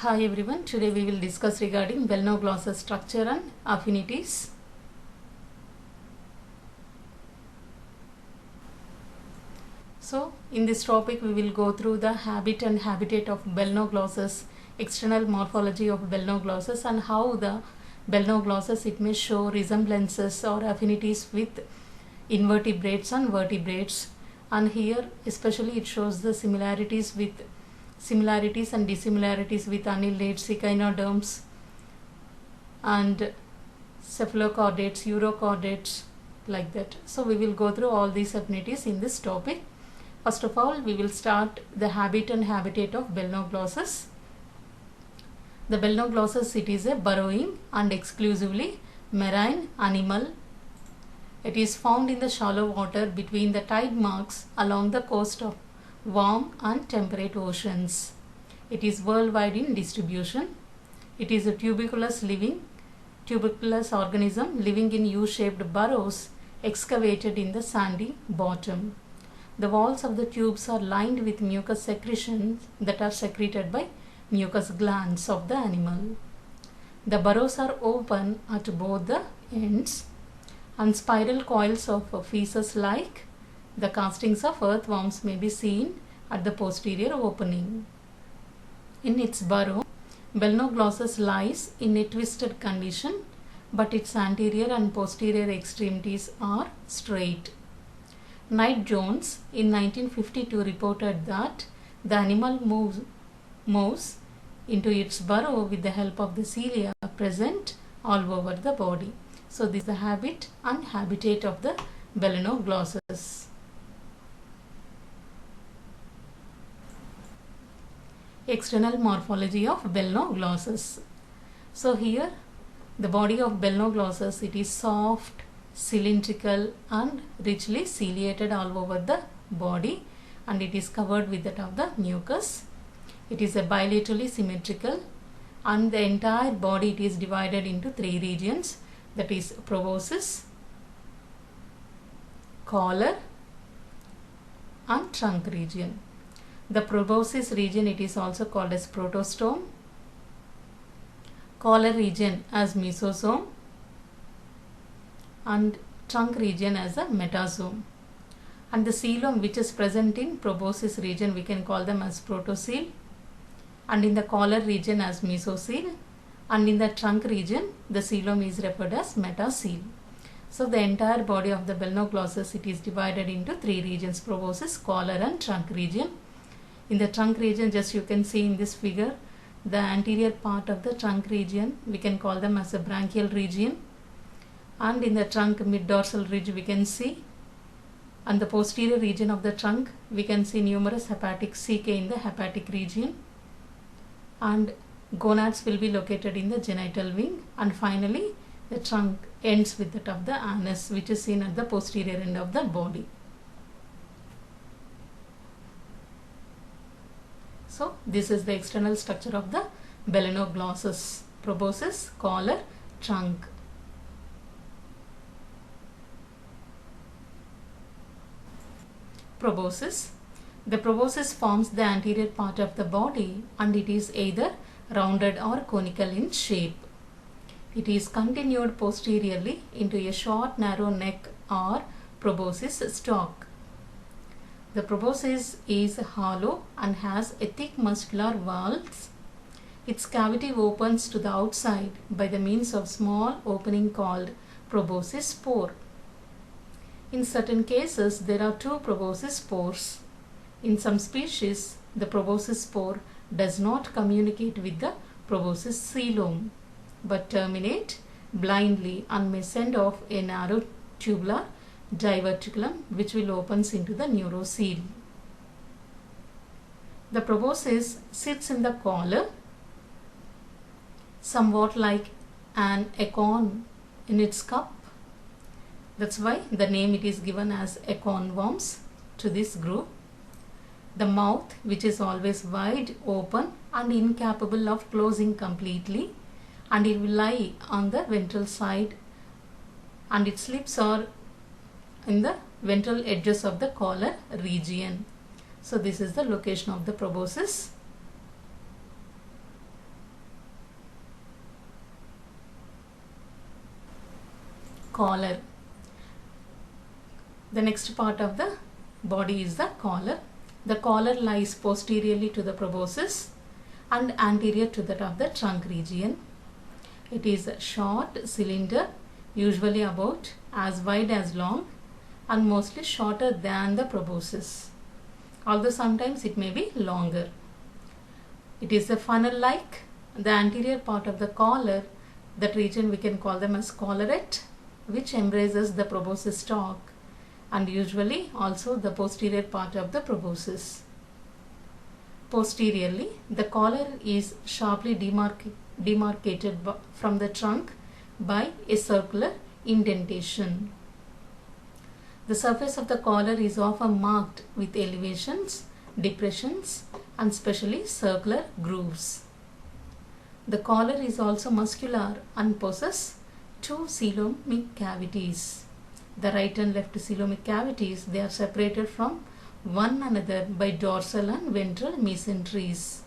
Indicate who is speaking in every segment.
Speaker 1: Hi everyone, today we will discuss regarding Bellno-Glosser structure and affinities. So in this topic we will go through the habit and habitat of Bellno-Glossers, external morphology of Bellno-Glossers, and how the Bellno-Glossers it may show resemblances or affinities with invertebrates and vertebrates, and here especially it shows the similarities and dissimilarities with annelids, echinoderms and cephalochordates, urochordates, like that. So we will go through all these affinities in this topic. First of all, we will start the habit and habitat of Bellno-Glossers. The Bellno-Glossers, it is a burrowing and exclusively marine animal. It is found in the shallow water between the tide marks along the coast of warm and temperate oceans. It is worldwide in distribution. It is a tuberculous organism living in U-shaped burrows excavated in the sandy bottom. The walls of the tubes are lined with mucus secretions that are secreted by mucus glands of the animal. The burrows are open at both the ends, and spiral coils of feces like the castings of earthworms may be seen at the posterior opening. In its burrow, Bellno-Glossers lies in a twisted condition, but its anterior and posterior extremities are straight. Knight-Jones in 1952 reported that the animal moves into its burrow with the help of the cilia present all over the body. So this is the habit and habitat of the Bellno-Glossers. External morphology of Bellno-Glossers. So here the body of Bellno-Glossers, it is soft, cylindrical and richly ciliated all over the body, and it is covered with that of the mucus. It is a bilaterally symmetrical, and the entire body it is divided into three regions, that is proboscis, collar and trunk region. The proboscis region it is also called as protostome, collar region as mesosome and trunk region as a metasome. And the coelom which is present in proboscis region we can call them as protocoel, and in the collar region as mesocoel, and in the trunk region the coelom is referred as metacoel. So the entire body of the Bellno-Glossers it is divided into three regions: proboscis, collar and trunk region. In the trunk region, just you can see in this figure, the anterior part of the trunk region we can call them as a branchial region, and in the trunk mid-dorsal ridge we can see, and the posterior region of the trunk we can see numerous hepatic ceca in the hepatic region, and gonads will be located in the genital wing, and finally the trunk ends with that of the anus, which is seen at the posterior end of the body. So this is the external structure of the Bellno-Glossers: proboscis, collar, trunk. Proboscis. The proboscis forms the anterior part of the body, and it is either rounded or conical in shape. It is continued posteriorly into a short narrow neck or proboscis stalk. The proboscis is hollow and has a thick muscular walls. Its cavity opens to the outside by the means of small opening called proboscis pore. In certain cases, there are two proboscis pores. In some species, the proboscis pore does not communicate with the proboscis coelom, but terminate blindly and may send off a narrow tubular diverticulum which will opens into the neurocoel. The proboscis sits in the collar, somewhat like an acorn in its cup. That's why the name it is given as acorn worms to this group. The mouth, which is always wide open and incapable of closing completely, and it will lie on the ventral side, and its lips are in the ventral edges of the collar region. So this is the location of the proboscis. collar. The next part of the body is the collar. The collar lies posteriorly to the proboscis and anterior to that of the trunk region. It is a short cylinder, usually about as wide as long and mostly shorter than the proboscis, although sometimes it may be longer. It is a funnel-like. The anterior part of the collar, that region we can call them as collarette, which embraces the proboscis stalk and usually also the posterior part of the proboscis. Posteriorly, the collar is sharply demarcated from the trunk by a circular indentation. The surface of the collar is often marked with elevations, depressions, and especially circular grooves. The collar is also muscular and possesses two coelomic cavities. The right and left coelomic cavities, they are separated from one another by dorsal and ventral mesenteries.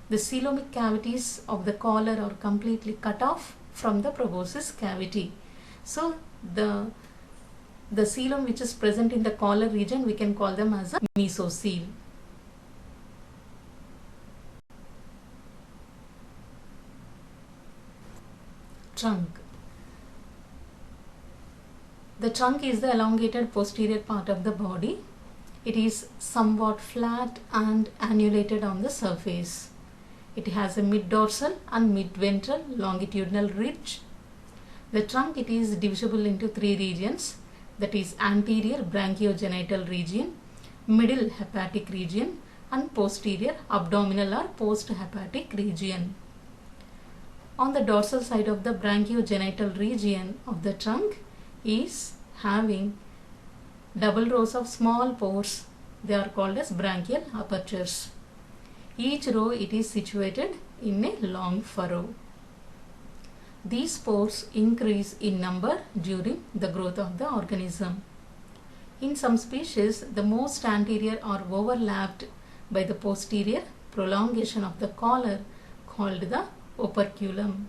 Speaker 1: The coelomic cavities of the collar are completely cut off from the proboscis cavity. So the coelom which is present in the collar region, we can call them as a mesocoel. Trunk. The trunk is the elongated posterior part of the body. It is somewhat flat and annulated on the surface. It has a mid-dorsal and mid-ventral longitudinal ridge. The trunk, it is divisible into three regions, that is anterior branchiogenital region, middle hepatic region, and posterior abdominal or post-hepatic region. On the dorsal side of the branchiogenital region of the trunk is having double rows of small pores. They are called as branchial apertures. Each row, it is situated in a long furrow. These pores increase in number during the growth of the organism. In some species, the most anterior are overlapped by the posterior prolongation of the collar called the operculum.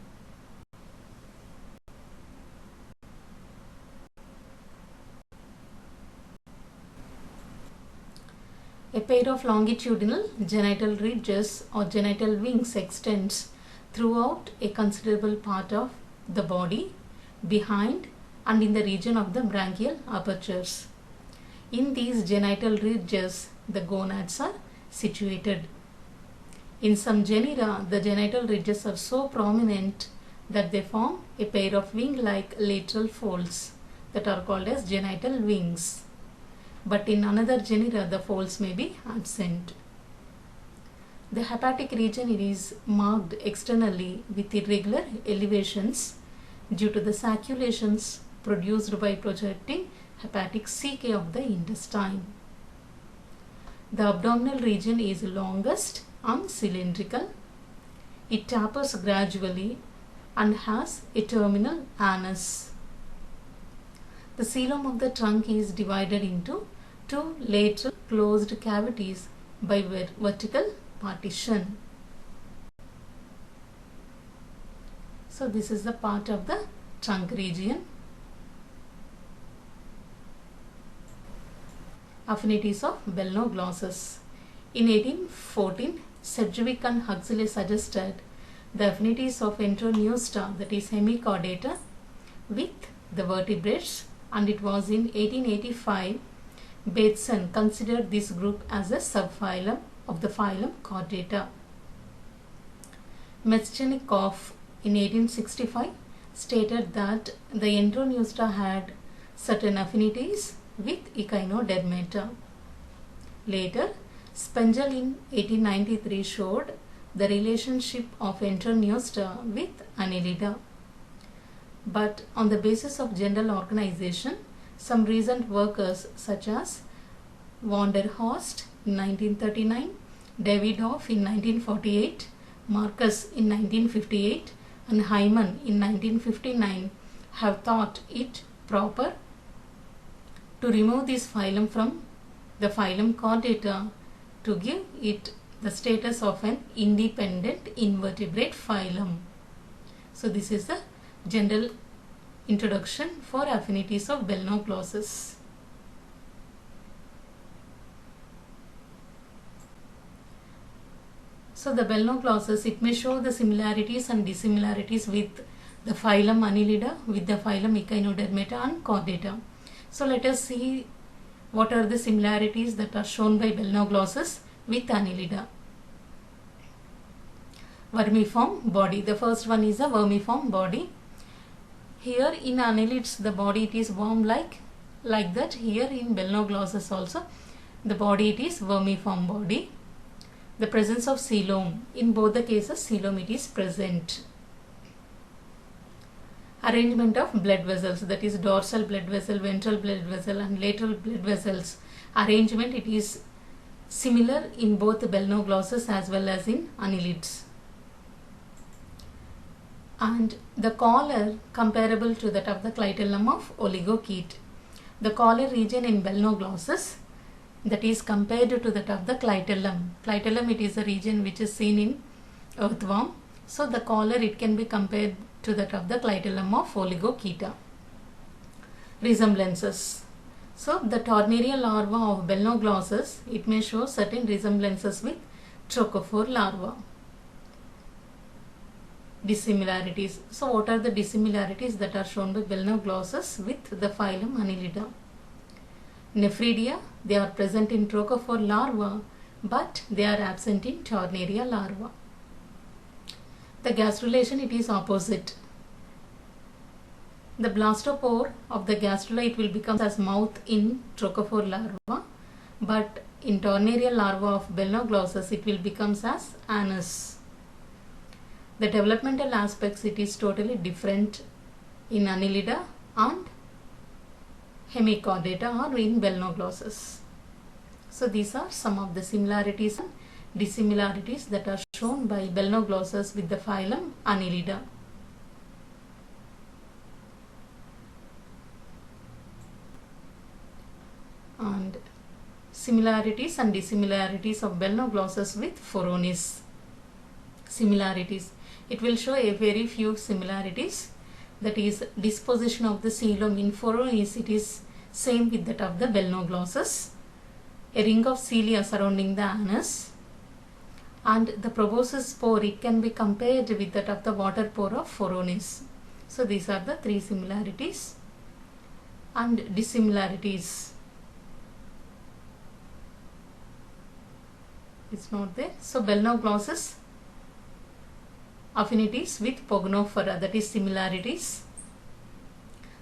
Speaker 1: A pair of longitudinal genital ridges or genital wings extends throughout a considerable part of the body, behind and in the region of the branchial apertures. In these genital ridges, the gonads are situated. In some genera, the genital ridges are so prominent that they form a pair of wing-like lateral folds that are called as genital wings. But in another genera, the folds may be absent. The hepatic region, it is marked externally with irregular elevations due to the sacculations produced by projecting hepatic caecae of the intestine. The abdominal region is longest and cylindrical. It tapers gradually and has a terminal anus. The coelom of the trunk is divided into two lateral closed cavities by vertical partition. So this is the part of the trunk region. Affinities of Bellinoglossus. In 1814, Sedgwick and Huxley suggested the affinities of Entroneusta, that is hemichordata, with the vertebrates, and it was in 1885 Bateson considered this group as a subphylum of the phylum Chordata. Metchnikoff in 1865 stated that the Entroneusta had certain affinities with Echinodermata. Later, Spengel in 1893 showed the relationship of Entroneusta with Annelida. But on the basis of general organization, some recent workers such as van der Horst in 1939, Davidoff in 1948, Marcus in 1958 and Hyman in 1959 have thought it proper to remove this phylum from the phylum Chordata to give it the status of an independent invertebrate phylum. So this is the general introduction for affinities of Bell-no clauses. So the Bell-no clauses, it may show the similarities and dissimilarities with the phylum Annelida, with the phylum Echinodermata and Chordata. So let us see what are the similarities that are shown by Bell-no clauses with Annelida. Vermiform body. The first one is a vermiform body. Here in annelids the body it is worm like that. Here in Bell-no clauses also the body it is vermiform body. The presence of coelom. In both the cases coelom it is present. Arrangement of blood vessels, that is dorsal blood vessel, ventral blood vessel and lateral blood vessels. Arrangement it is similar in both the Bell-no clauses as well as in annelids. And the collar comparable to that of the clitellum of oligochaete. The collar region in Bell-no clauses, that is compared to that of the clitellum. Clitellum it is a region which is seen in earthworm. So the collar it can be compared to that of the clitellum of oligochaeta. Resemblances. So the tornarial larva of Bell-no clauses, it may show certain resemblances with trochophore larva. Dissimilarities. So what are the dissimilarities that are shown by Bell-no clauses with the phylum Annelida? Nephridia, they are present in trochophore larva but they are absent in tornarial larva. The gastrulation it is opposite. The blastopore of the gastrula it will become as mouth in trochophore larva, but in tornarial larva of Bell-no clauses it will become as anus. The developmental aspects it is totally different in Annelida and Hemichordata or in Bell-no clauses. So these are some of the similarities and dissimilarities that are shown by Bell-no clauses with the phylum Annelida. And similarities and dissimilarities of Bell-no clauses with Phoronis. Similarities. It will show a very few similarities, that is disposition of the coelom in Phoronis it is same with that of the Bell-no clauses. A ring of cilia surrounding the anus, and the proboscis pore it can be compared with that of the water pore of Phoronis. So these are the three similarities and dissimilarities. It's not there. So Bell-no clauses affinities with Pogonophora, that is similarities.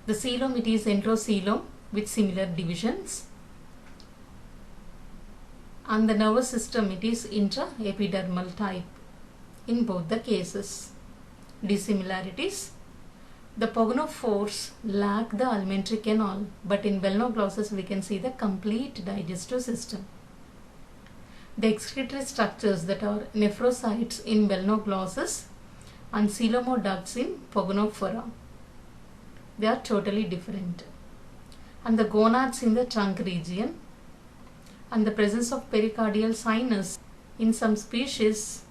Speaker 1: The coelom it is enterocoelom with similar divisions, and the nervous system it is intraepidermal type in both the cases. Dissimilarities. The pogonophores lack the alimentary canal, but in Bell-no clauses we can see the complete digestive system. The excretory structures that are nephrocytes in Bell-no clauses and coelomoducts in Pogonophora, they are totally different. And the gonads in the trunk region, and the presence of pericardial sinus in some species,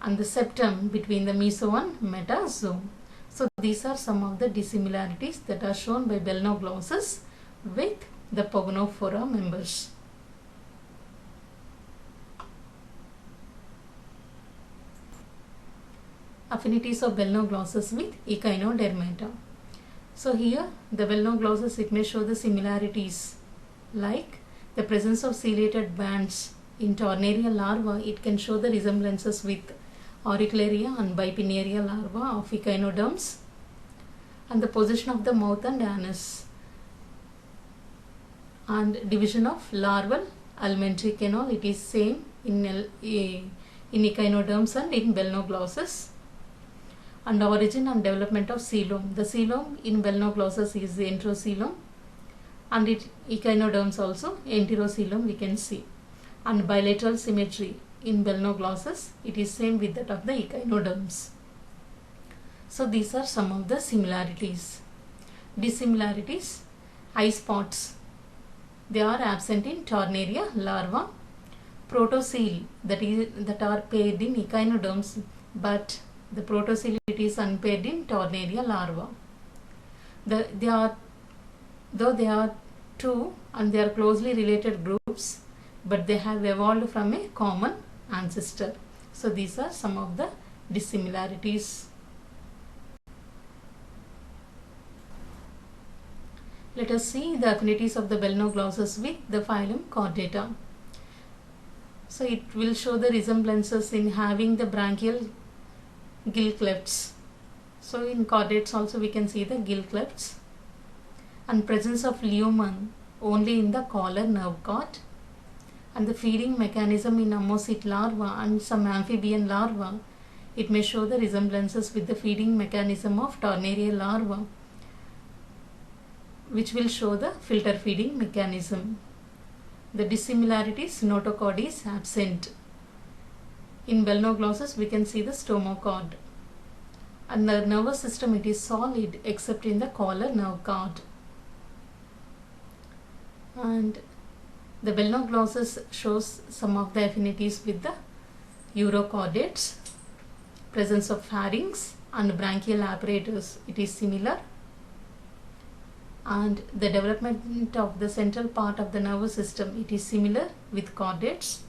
Speaker 1: and the septum between the meso and metazoom. So these are some of the dissimilarities that are shown by Bell-no clauses with the Pogonophora members. Affinities of Bell-no clauses with Echinodermata. So here the Bell-no clauses it may show the similarities, like the presence of ciliated bands in tornarial larva. It can show the resemblances with auricularia and bipinnarea larva of echinoderms, and the position of the mouth and anus, and division of larval alimentary canal it is same in echinoderms and in Bell-no clauses. And origin and development of coelom. The coelom in Bell-no clauses is the enterocoelom, and in echinoderms also enterocoelom we can see. And bilateral symmetry in Bell-no clauses it is same with that of the echinoderms. So these are some of the similarities. Dissimilarities. Eye spots, they are absent in tornaria larva. Protocele that are paired in echinoderms, but the protocele it is unpaired in tornaria larva. They are, though they are two and they are closely related groups, but they have evolved from a common ancestor. So these are some of the dissimilarities. Let us see the affinities of the Bellona-glossus with the phylum Chordata. So it will show the resemblances in having the branchial gill clefts. So in chordates also we can see the gill clefts, and presence of lumen only in the collar nerve cord, and the feeding mechanism in ammosid larva and some amphibian larva. It may show the resemblances with the feeding mechanism of Tornarial larva, which will show the filter feeding mechanism. The dissimilarities, notochord is absent. In Bellona-glossus we can see the stomochord. And the nervous system, it is solid except in the collar nerve cord. And the Bellona-glossus shows some of the affinities with the urochordates. Presence of pharynx and branchial apparatus, it is similar. And the development of the central part of the nervous system, it is similar with chordates.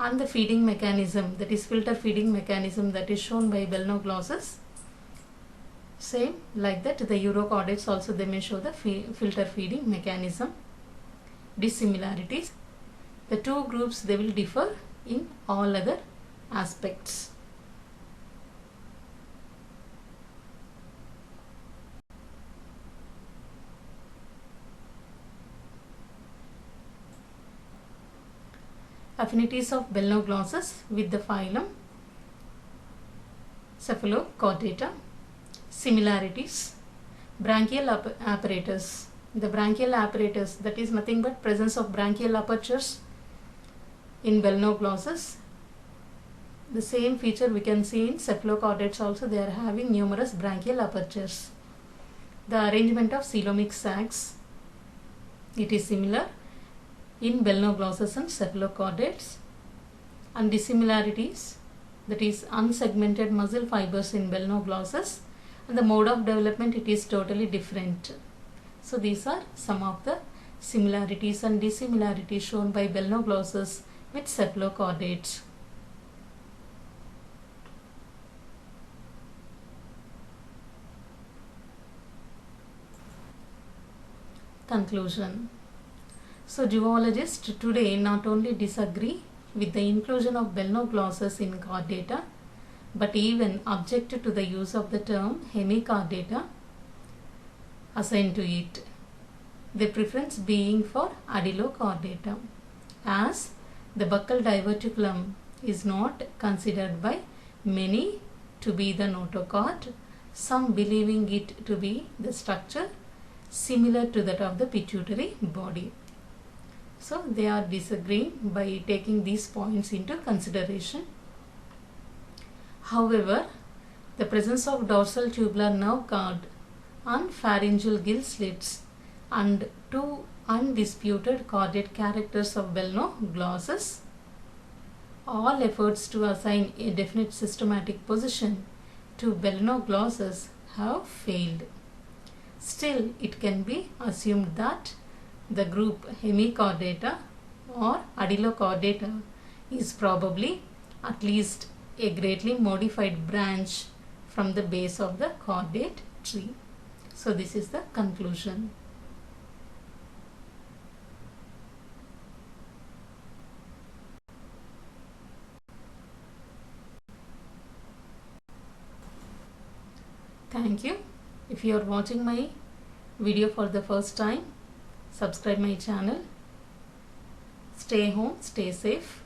Speaker 1: And the feeding mechanism, that is filter feeding mechanism, that is shown by Bellona-glossus, same like that. The urochordates also, they may show the filter feeding mechanism. Dissimilarities, the two groups, they will differ in all other aspects. Affinities of Bellona-glossus with the phylum Cephalochordata. Similarities, branchial apparatus. The branchial apparatus, that is nothing but presence of branchial apertures in Bellona-glossus. The same feature we can see in cephalochordates also. They are having numerous branchial apertures. The arrangement of coelomic sacs, it is similar in Bellona-glossus and cephalochordates. And dissimilarities, that is unsegmented muscle fibers in Bellona-glossus, and the mode of development, it is totally different. So these are some of the similarities and dissimilarities shown by Bellona-glossus with cephalochordates. Conclusion. So zoologists today not only disagree with the inclusion of Bellona-glossus in chordata, but even object to the use of the term hemichordata assigned to it. Their preference being for Adilochordata, as the buccal diverticulum is not considered by many to be the notochord, some believing it to be the structure similar to that of the pituitary body. So they are disagreeing by taking these points into consideration. However, the presence of dorsal tubular nerve cord and pharyngeal gill slits and two undisputed chordate characters of Bellona-glossus, all efforts to assign a definite systematic position to Bellona-glossus have failed. Still, it can be assumed that the group Hemichordata or Adilochordata is probably at least a greatly modified branch from the base of the chordate tree. So this is the conclusion. Thank you. If you are watching my video for the first time, subscribe my channel. Stay home, stay safe.